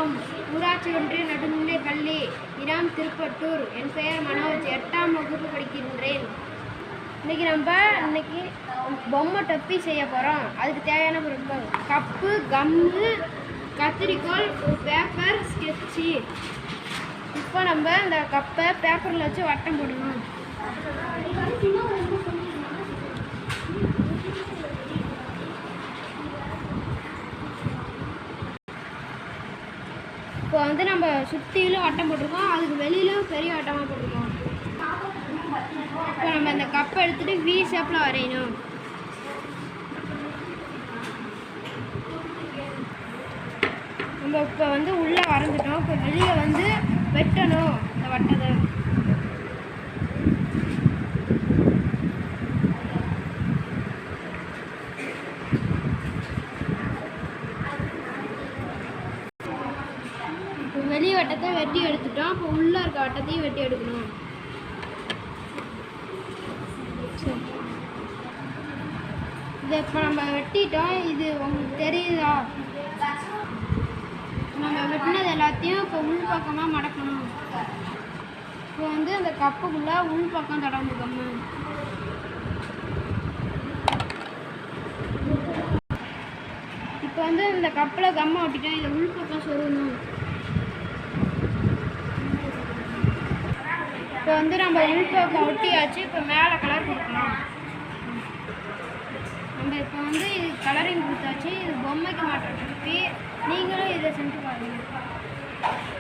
வணக்கம். ஊராட்சி ஒன்றிய நடுநிலைப் பள்ளி இராம் திருப்பட்டூர். என் பெயர் மனோஜ். 8ஆம் வகுப்பு படிக்கின்றேன். இன்னைக்கு பொம்மை டப்பி செய்ய போகிறோம். அதுக்கு தேவையான பொருட்கள் கப்பு, கம்மு, கத்திரிக்கோல், பேப்பர், ஸ்கெட்சு. இப்போ நம்ம இந்த கப்பை பேப்பரில் வச்சு வட்டம் போடணும். இப்போ நம்ம சுற்றிலும் வட்டம் போட்டிருக்கோம், அதுக்கு வெளியிலும் பெரிய வட்டமாக போட்டிருக்கோம். இப்போ நம்ம இந்த கப்பை எடுத்துகிட்டு வி ஷேப்பில் வரையணும். நம்ம இப்போ உள்ளே வரைஞ்சிட்டோம். இப்போ வெளியே வெட்டணும் இந்த வட்டத்தை. வெளி வட்டத்தை வெட்டி எடுத்துட்டோம். இப்போ உள்ளே இருக்க வட்டத்தையும் வெட்டி எடுக்கணும். இதை இப்போ நம்ம வெட்டிட்டோம். இது உங்களுக்கு தெரியுதா? நம்ம வெட்டினது எல்லாத்தையும் இப்போ உள் பக்கமாக மடக்கணும். இப்போ அந்த கப்புக்குள்ளே உள் பக்கம் தடவணும் கம்மு. இப்போ இந்த கப்பில் கம்மை ஒட்டிட்டோம். இதை உள் பக்கம் சொருகணும். இப்போ நம்ம உள்பக்கம் ஒட்டியாச்சு. இப்போ மேலே கலர் கொடுக்கலாம். நம்ம இப்போ இது கலரிங் கொடுத்தாச்சு. இது பொம்மைக்கு மாட்டுறதுக்கு நீங்களும் இதை செஞ்சு பாருங்கள்.